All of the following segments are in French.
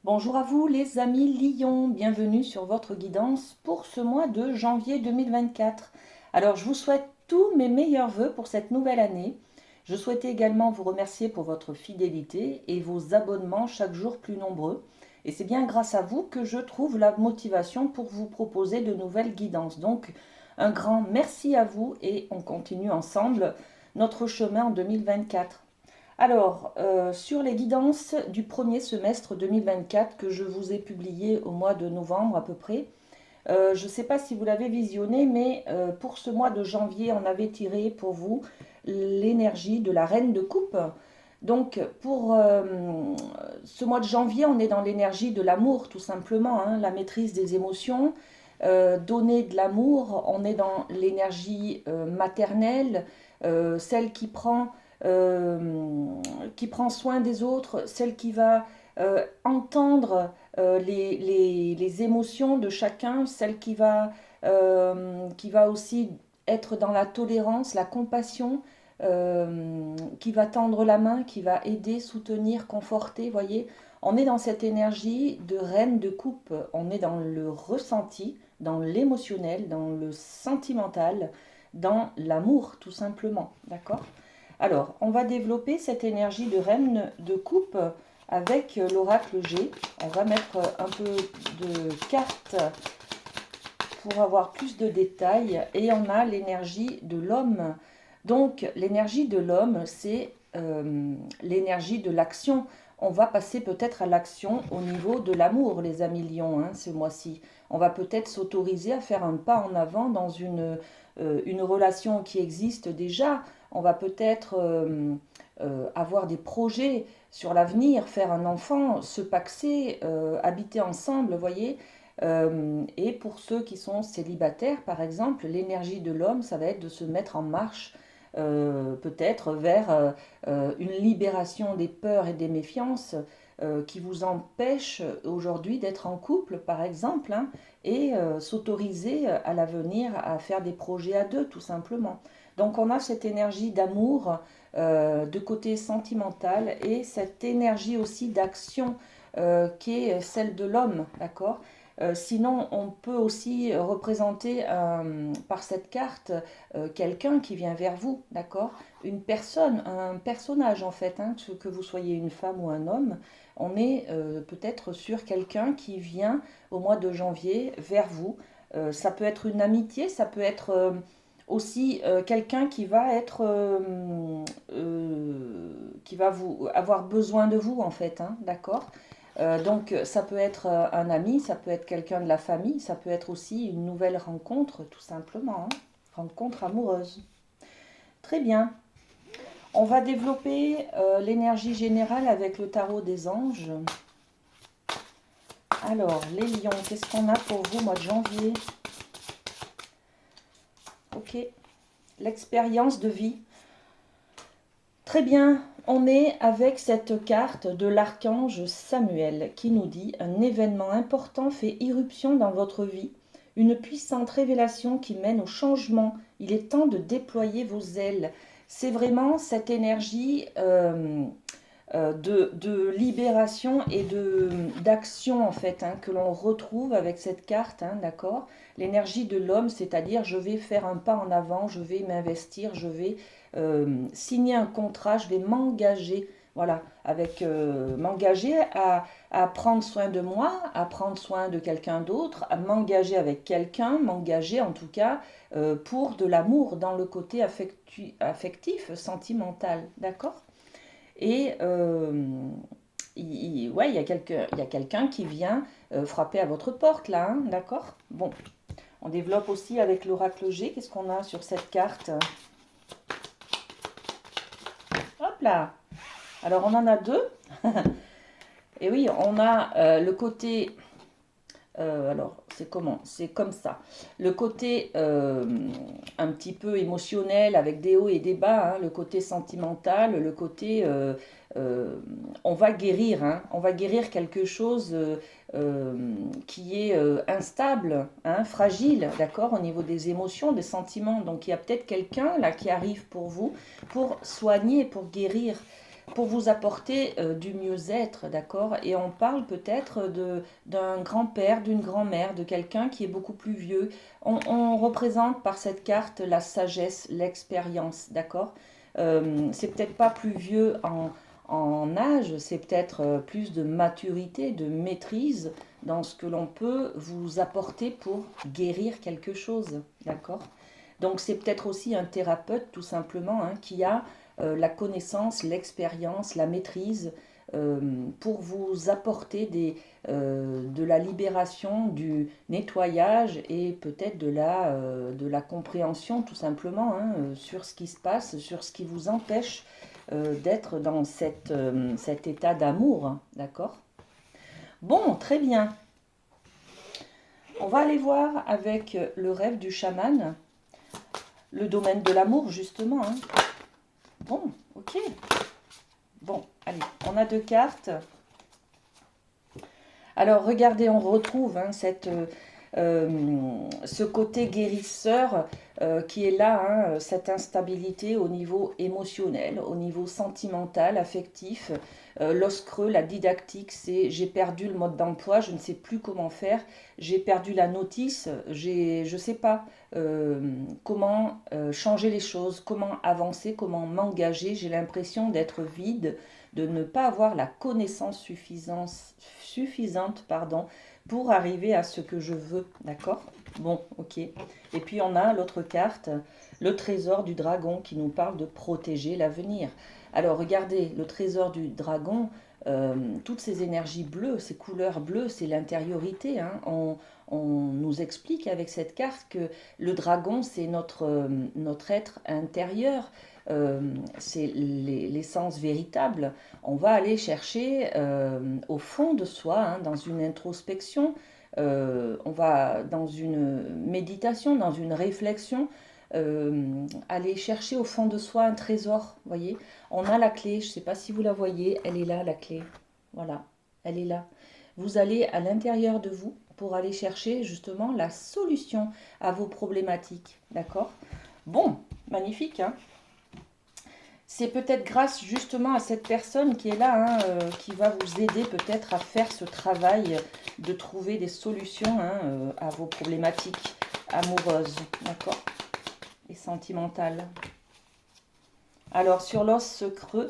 Bonjour à vous les amis Lion, bienvenue sur votre guidance pour ce mois de janvier 2024. Alors je vous souhaite tous mes meilleurs vœux pour cette nouvelle année. Je souhaitais également vous remercier pour votre fidélité et vos abonnements chaque jour plus nombreux. Et c'est bien grâce à vous que je trouve la motivation pour vous proposer de nouvelles guidances. Donc un grand merci à vous et on continue ensemble notre chemin en 2024. Alors, sur les guidances du premier semestre 2024 que je vous ai publié au mois de novembre à peu près, je ne sais pas si vous l'avez visionné, mais pour ce mois de janvier, on avait tiré pour vous l'énergie de la reine de coupe. Donc, pour ce mois de janvier, on est dans l'énergie de l'amour, tout simplement, hein, la maîtrise des émotions, donner de l'amour, on est dans l'énergie maternelle, celle qui prend soin des autres, celle qui va entendre les émotions de chacun, celle qui va aussi être dans la tolérance, la compassion, qui va tendre la main, qui va aider, soutenir, conforter, voyez. On est dans cette énergie de reine de coupe, on est dans le ressenti, dans l'émotionnel, dans le sentimental, dans l'amour tout simplement, d'accord? Alors, on va développer cette énergie de reine de coupe avec l'oracle G. On va mettre un peu de cartes pour avoir plus de détails. Et on a l'énergie de l'homme. Donc, l'énergie de l'homme, c'est l'énergie de l'action. On va passer peut-être à l'action au niveau de l'amour, les amis lions, hein, ce mois-ci. On va peut-être s'autoriser à faire un pas en avant dans une relation qui existe déjà. On va peut-être avoir des projets sur l'avenir, faire un enfant, se paxer, habiter ensemble, vous voyez. Et pour ceux qui sont célibataires, par exemple, l'énergie de l'homme, ça va être de se mettre en marche peut-être vers une libération des peurs et des méfiances qui vous empêchent aujourd'hui d'être en couple, par exemple, hein, et s'autoriser à l'avenir à faire des projets à deux, tout simplement. Donc on a cette énergie d'amour de côté sentimental et cette énergie aussi d'action qui est celle de l'homme, d'accord? Sinon, on peut aussi représenter par cette carte quelqu'un qui vient vers vous, d'accord? Une personne, un personnage en fait, hein, que vous soyez une femme ou un homme. On est peut-être sur quelqu'un qui vient au mois de janvier vers vous. Ça peut être une amitié, ça peut être aussi quelqu'un qui va être, qui va vous avoir besoin de vous en fait, hein, d'accord? Donc ça peut être un ami, ça peut être quelqu'un de la famille, ça peut être aussi une nouvelle rencontre, tout simplement, hein. Rencontre amoureuse. Très bien. On va développer l'énergie générale avec le tarot des anges. Alors, les lions, qu'est-ce qu'on a pour vous, mois de janvier? Ok. L'expérience de vie. Très bien, on est avec cette carte de l'archange Samuel qui nous dit: un événement important fait irruption dans votre vie, une puissante révélation qui mène au changement. Il est temps de déployer vos ailes. C'est vraiment cette énergie de libération et d'action en fait, hein, que l'on retrouve avec cette carte, hein, d'accord? L'énergie de l'homme, c'est-à-dire je vais faire un pas en avant, je vais m'investir, je vais signer un contrat, je vais m'engager, voilà, avec m'engager à prendre soin de moi, à prendre soin de quelqu'un d'autre, à m'engager avec quelqu'un, m'engager en tout cas pour de l'amour dans le côté affectif, sentimental, d'accord? Et ouais, il y a quelqu'un qui vient frapper à votre porte là, hein, d'accord? Bon, on développe aussi avec l'oracle G. Qu'est-ce qu'on a sur cette carte? Hop là! Alors on en a deux. Et oui, on a le côté alors, c'est comment? C'est comme ça. Le côté un petit peu émotionnel avec des hauts et des bas, hein, le côté sentimental, le côté on va guérir, hein, on va guérir quelque chose qui est instable, hein, fragile, d'accord, au niveau des émotions, des sentiments. Donc il y a peut-être quelqu'un là qui arrive pour vous pour soigner, pour guérir. pour vous apporter du mieux-être, d'accord? Et on parle peut-être d'un grand-père, d'une grand-mère, de quelqu'un qui est beaucoup plus vieux. On représente par cette carte la sagesse, l'expérience, d'accord? C'est peut-être pas plus vieux en âge, c'est peut-être plus de maturité, de maîtrise dans ce que l'on peut vous apporter pour guérir quelque chose, d'accord? Donc c'est peut-être aussi un thérapeute tout simplement hein, qui a la connaissance, l'expérience, la maîtrise euh, pour vous apporter de la libération, du nettoyage et peut-être de la compréhension tout simplement hein, sur ce qui se passe, sur ce qui vous empêche d'être dans cet état d'amour, hein, d'accord? Bon, très bien. On va aller voir avec le rêve du chaman, le domaine de l'amour justement. Hein. Bon, ok. Bon, allez, on a deux cartes. Alors regardez, on retrouve hein, ce côté guérisseur qui est là, hein, cette instabilité au niveau émotionnel, au niveau sentimental, affectif. L'os creux, la didactique, c'est j'ai perdu le mode d'emploi, je ne sais plus comment faire, j'ai perdu la notice, je ne sais pas comment changer les choses, comment avancer, comment m'engager, j'ai l'impression d'être vide, de ne pas avoir la connaissance suffisante pardon, pour arriver à ce que je veux, d'accord? Bon, ok. Et puis on a l'autre carte, le trésor du dragon qui nous parle de protéger l'avenir. Alors regardez, le trésor du dragon, toutes ces énergies bleues, ces couleurs bleues, c'est l'intériorité. Hein. On nous explique avec cette carte que le dragon, c'est notre être intérieur. C'est l'essence véritable. On va aller chercher au fond de soi, hein, dans une introspection, on va dans une méditation, dans une réflexion, aller chercher au fond de soi un trésor. Voyez, on a la clé, je ne sais pas si vous la voyez, elle est là la clé. Voilà, elle est là. Vous allez à l'intérieur de vous pour aller chercher justement la solution à vos problématiques. D'accord? Bon, magnifique, hein? C'est peut-être grâce justement à cette personne qui est là, hein, qui va vous aider peut-être à faire ce travail de trouver des solutions hein, à vos problématiques amoureuses, d'accord? Et sentimentales. Alors sur l'os creux,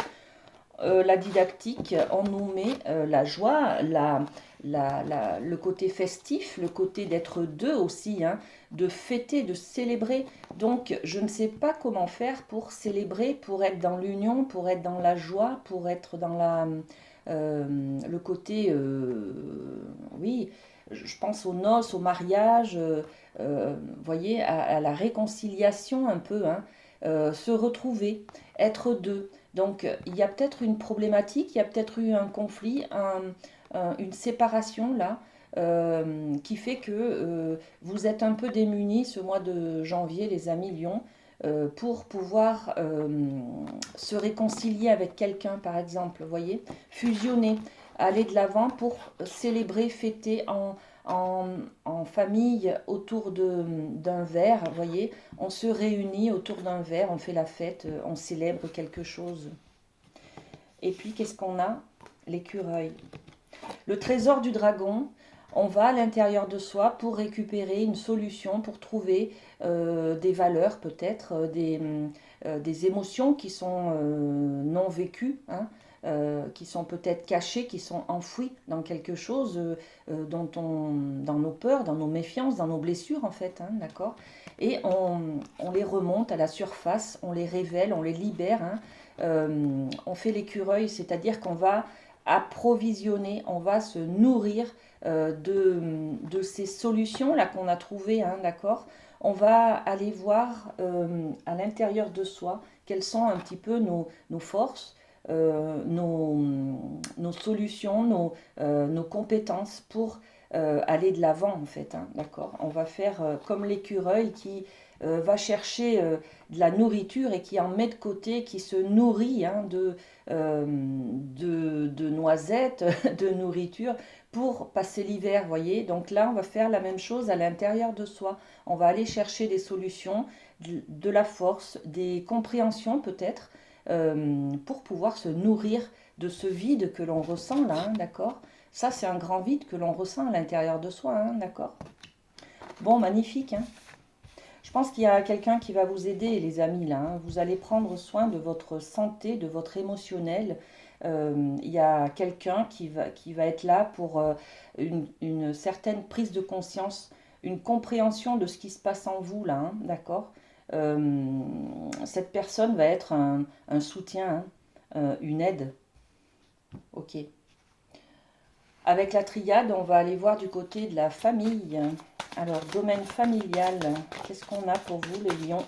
la didactique, on nous met la joie, le côté festif, le côté d'être deux aussi, hein, de fêter, de célébrer. Donc, je ne sais pas comment faire pour célébrer, pour être dans l'union, pour être dans la joie, pour être dans le côté, oui, je pense aux noces, au mariage, voyez, à la réconciliation un peu, hein, se retrouver, être deux. Donc, il y a peut-être une problématique, il y a peut-être eu un conflit, une séparation là, qui fait que vous êtes un peu démunis ce mois de janvier, les amis Lion, pour pouvoir se réconcilier avec quelqu'un, par exemple, vous voyez, fusionner, aller de l'avant pour célébrer, fêter en, en famille autour d'un verre, vous voyez, on se réunit autour d'un verre, on fait la fête, on célèbre quelque chose. Et puis, qu'est-ce qu'on a? L'écureuil. Le trésor du dragon, on va à l'intérieur de soi pour récupérer une solution, pour trouver des valeurs peut-être, des émotions qui sont non vécues, hein, qui sont peut-être cachées, qui sont enfouies dans quelque chose dans nos peurs, dans nos méfiances, dans nos blessures en fait, hein, d'accord? Et on les remonte à la surface, on les révèle, on les libère, hein. On fait l'écureuil, c'est-à-dire qu'on va approvisionner, on va se nourrir de ces solutions-là qu'on a trouvées, hein, d'accord? On va aller voir à l'intérieur de soi quelles sont un petit peu nos forces, nos solutions, nos compétences pour aller de l'avant en fait, hein, d'accord? On va faire comme l'écureuil qui va chercher de la nourriture et qui en met de côté, qui se nourrit hein, de noisettes, de nourriture pour passer l'hiver, voyez. Donc là, on va faire la même chose à l'intérieur de soi. On va aller chercher des solutions, de la force, des compréhensions peut-être, pour pouvoir se nourrir de ce vide que l'on ressent là, hein, d'accord? Ça, c'est un grand vide que l'on ressent à l'intérieur de soi, hein, d'accord? Bon, magnifique, hein? Je pense qu'il y a quelqu'un qui va vous aider, les amis, là, hein. Vous allez prendre soin de votre santé, de votre émotionnel. Il y a quelqu'un qui va être là pour une certaine prise de conscience, une compréhension de ce qui se passe en vous, là, hein, d'accord? Cette personne va être un soutien, hein, une aide. Ok. Avec la triade, on va aller voir du côté de la famille. Alors, domaine familial, qu'est-ce qu'on a pour vous, les lions?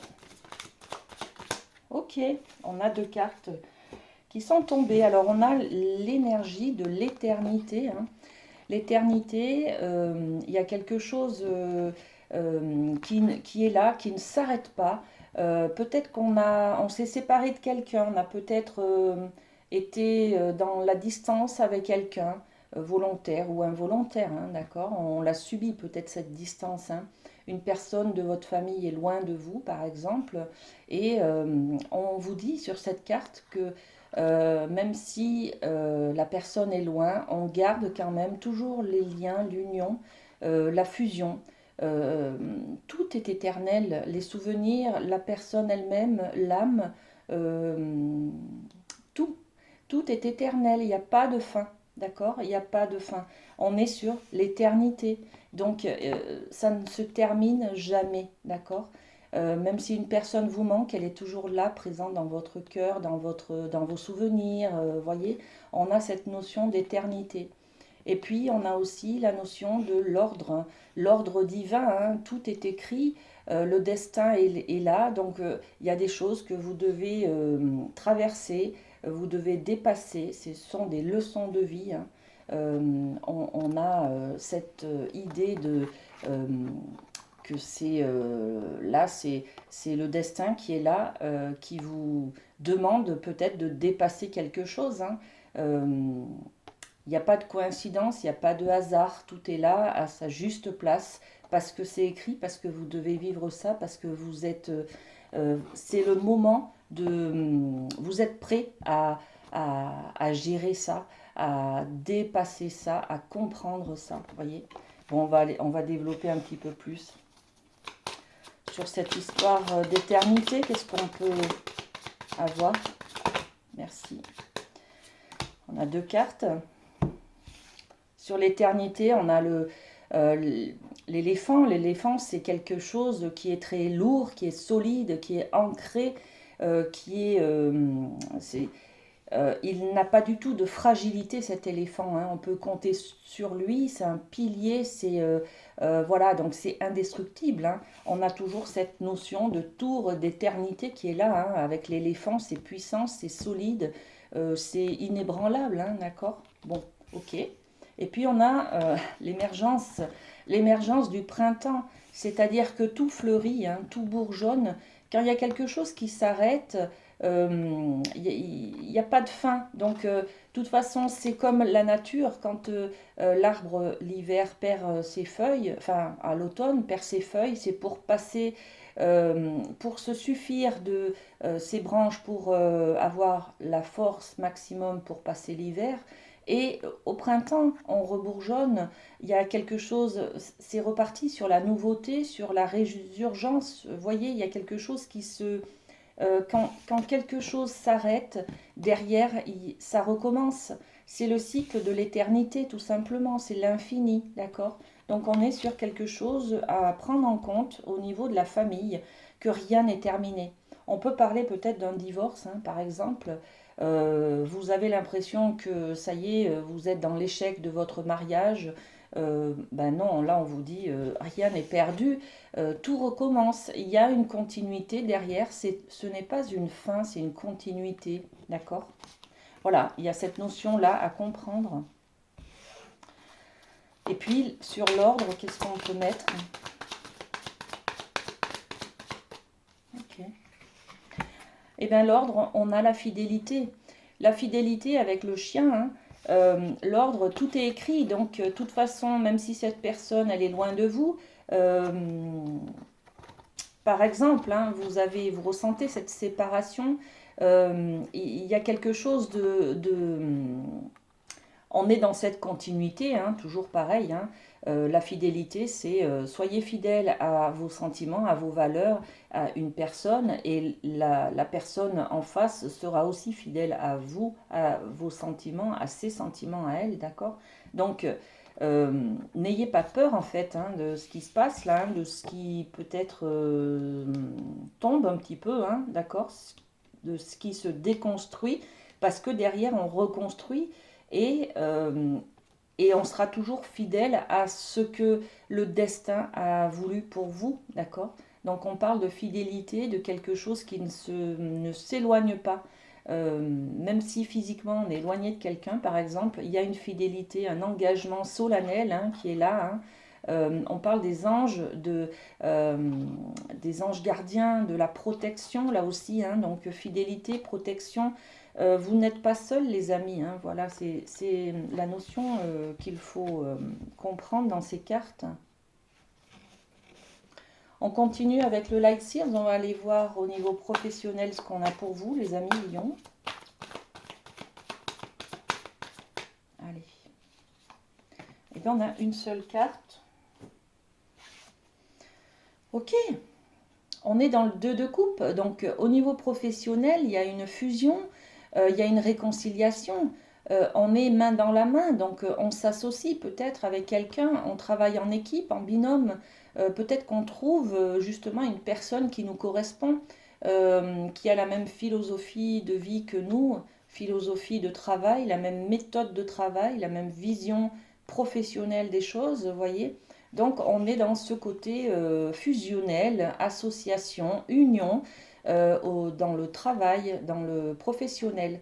Ok, on a deux cartes qui sont tombées. Alors, on a l'énergie de l'éternité, hein. L'éternité, il y a quelque chose qui est là, qui ne s'arrête pas. Peut-être on s'est séparé de quelqu'un, on a peut-être été dans la distance avec quelqu'un, volontaire ou involontaire, hein, d'accord? On l'a subi peut-être cette distance, hein. Une personne de votre famille est loin de vous, par exemple, et on vous dit sur cette carte que même si la personne est loin, on garde quand même toujours les liens, l'union, la fusion. Euh, Tout est éternel, les souvenirs, la personne elle-même, l'âme, euh, tout, tout est éternel, il n'y a pas de fin, d'accord? Il n'y a pas de fin. On est sur l'éternité, donc ça ne se termine jamais, d'accord? Même si une personne vous manque, elle est toujours là, présente dans votre cœur, dans vos souvenirs. Voyez, on a cette notion d'éternité. Et puis, on a aussi la notion de l'ordre, hein, l'ordre divin, hein, tout est écrit, le destin est là, donc il y a des choses que vous devez traverser, vous devez dépasser, ce sont des leçons de vie, hein. On a cette idée de euh, que c'est le destin qui est là, qui vous demande peut-être de dépasser quelque chose, hein. Euh, il n'y a pas de coïncidence, il n'y a pas de hasard, tout est là à sa juste place, parce que c'est écrit, parce que vous devez vivre ça, parce que c'est le moment vous êtes prêt à gérer ça, à dépasser ça, à comprendre ça, vous voyez. Bon, on va développer un petit peu plus sur cette histoire d'éternité. Qu'est-ce qu'on peut avoir? Merci. On a deux cartes. Sur l'éternité, on a l'éléphant. L'éléphant, c'est quelque chose qui est très lourd, qui est solide, qui est ancré, il n'a pas du tout de fragilité, cet éléphant, hein. On peut compter sur lui, c'est un pilier, voilà, donc c'est indestructible, hein. On a toujours cette notion de tour d'éternité qui est là, hein. Avec l'éléphant, c'est puissant, c'est solide, c'est inébranlable, hein, d'accord? Bon, ok. Et puis on a l'émergence du printemps, c'est-à-dire que tout fleurit, hein, tout bourgeonne. Quand il y a quelque chose qui s'arrête, il n'y a pas de fin. Donc, de toute façon, c'est comme la nature, quand l'arbre, l'hiver, perd ses feuilles, enfin, à l'automne, perd ses feuilles, c'est pour passer, pour se suffire de ses branches, pour avoir la force maximum pour passer l'hiver. Et au printemps, on rebourgeonne, il y a quelque chose, c'est reparti sur la nouveauté, sur la résurgence. Vous voyez, il y a quelque chose quand quelque chose s'arrête, derrière, ça recommence. C'est le cycle de l'éternité, tout simplement. C'est l'infini, d'accord? Donc on est sur quelque chose à prendre en compte au niveau de la famille, que rien n'est terminé. On peut parler peut-être d'un divorce, hein, par exemple. Vous avez l'impression que ça y est, vous êtes dans l'échec de votre mariage. Ben non, là on vous dit rien n'est perdu, tout recommence. Il y a une continuité derrière, ce n'est pas une fin, c'est une continuité, d'accord? Voilà, il y a cette notion-là à comprendre. Et puis sur l'ordre, qu'est-ce qu'on peut mettre? Ok. Eh bien l'ordre, on a la fidélité. La fidélité avec le chien, hein. L'ordre, tout est écrit, donc de toute façon, même si cette personne, elle est loin de vous, euh, par exemple, hein, vous ressentez cette séparation, Il y a quelque chose on est dans cette continuité, hein, toujours pareil, hein. La fidélité, c'est soyez fidèle à vos sentiments, à vos valeurs, à une personne, et la personne en face sera aussi fidèle à vous, à vos sentiments, à ses sentiments à elle, d'accord? Donc, n'ayez pas peur en fait, hein, de ce qui se passe là, hein, de ce qui peut-être tombe un petit peu, hein, d'accord? De ce qui se déconstruit, parce que derrière on reconstruit et, euh, et on sera toujours fidèle à ce que le destin a voulu pour vous, d'accord? Donc on parle de fidélité, de quelque chose qui ne s'éloigne pas. Même si physiquement on est éloigné de quelqu'un, par exemple, il y a une fidélité, un engagement solennel, hein, qui est là, hein. On parle euh, des anges gardiens, de la protection là aussi, hein, donc fidélité, protection. Vous n'êtes pas seuls, les amis, hein, voilà, c'est la notion qu'il faut comprendre dans ces cartes. On continue avec le Light Seals, on va aller voir au niveau professionnel ce qu'on a pour vous, les amis Lions. Allez. Et bien on a une seule carte. Ok, on est dans le 2 de coupe, donc au niveau professionnel, il y a une fusion, il y a une réconciliation, on est main dans la main, donc on s'associe peut-être avec quelqu'un, on travaille en équipe, en binôme, peut-être qu'on trouve justement une personne qui nous correspond, qui a la même philosophie de vie que nous, philosophie de travail, la même méthode de travail, la même vision professionnelle des choses, vous voyez. Donc on est dans ce côté fusionnel, association, union, dans le travail, dans le professionnel.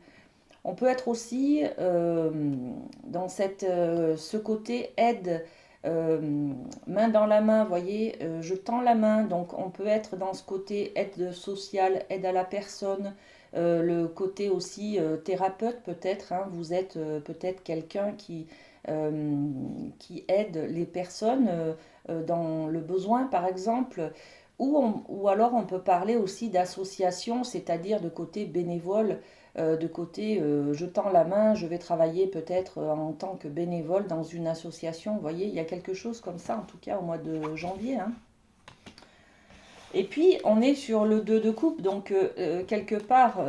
On peut être aussi dans ce côté aide, main dans la main, vous voyez, je tends la main, donc on peut être dans ce côté aide sociale, aide à la personne, le côté aussi thérapeute peut-être, hein, vous êtes peut-être quelqu'un qui aide les personnes dans le besoin par exemple, ou alors on peut parler aussi d'association, c'est-à-dire de côté bénévole, de côté je tends la main, je vais travailler peut-être en tant que bénévole dans une association. Vous voyez, il y a quelque chose comme ça, en tout cas au mois de janvier, hein. Et puis on est sur le 2 de coupe, donc quelque part,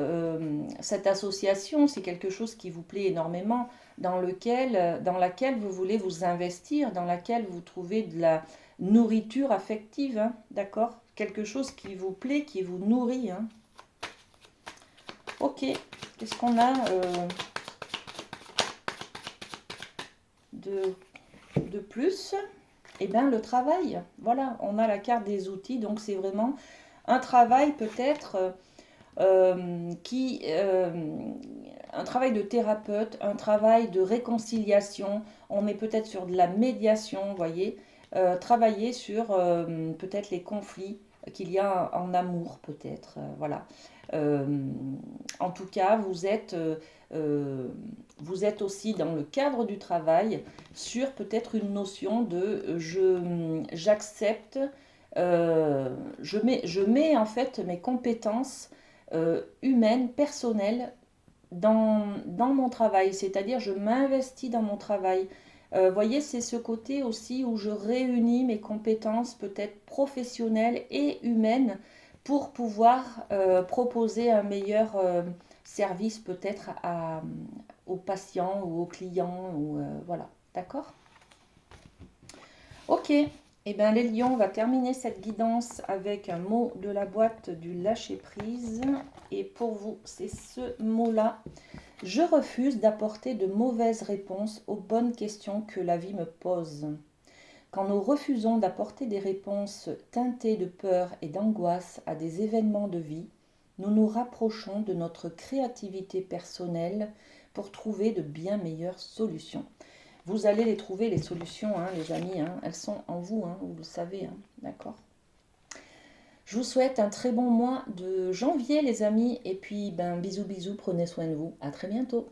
cette association, c'est quelque chose qui vous plaît énormément, dans laquelle vous voulez vous investir, dans laquelle vous trouvez de la nourriture affective, hein, d'accord? Quelque chose qui vous plaît, qui vous nourrit, hein. Ok, qu'est-ce qu'on a de, de plus? Eh bien, le travail. Voilà, on a la carte des outils, donc c'est vraiment un travail peut-être un travail de thérapeute, un travail de réconciliation. On est peut-être sur de la médiation, vous voyez, travailler sur peut-être les conflits qu'il y a en amour, peut-être, voilà. Euh, En tout cas, vous êtes aussi dans le cadre du travail sur peut-être une notion de j'accepte, je mets en fait mes compétences humaines, personnelles dans mon travail, c'est-à-dire je m'investis dans mon travail. Voyez, c'est ce côté aussi où je réunis mes compétences peut-être professionnelles et humaines pour pouvoir proposer un meilleur service peut-être aux patients ou aux clients. Ou, voilà, d'accord? Ok, eh bien les lions, on va terminer cette guidance avec un mot de la boîte du lâcher-prise. Et pour vous, c'est ce mot-là. Je refuse d'apporter de mauvaises réponses aux bonnes questions que la vie me pose. Quand nous refusons d'apporter des réponses teintées de peur et d'angoisse à des événements de vie, nous nous rapprochons de notre créativité personnelle pour trouver de bien meilleures solutions. Vous allez les trouver, les solutions, hein, les amis, hein, elles sont en vous, hein, vous le savez, hein, d'accord? Je vous souhaite un très bon mois de janvier, les amis, et puis ben, bisous bisous, prenez soin de vous, à très bientôt.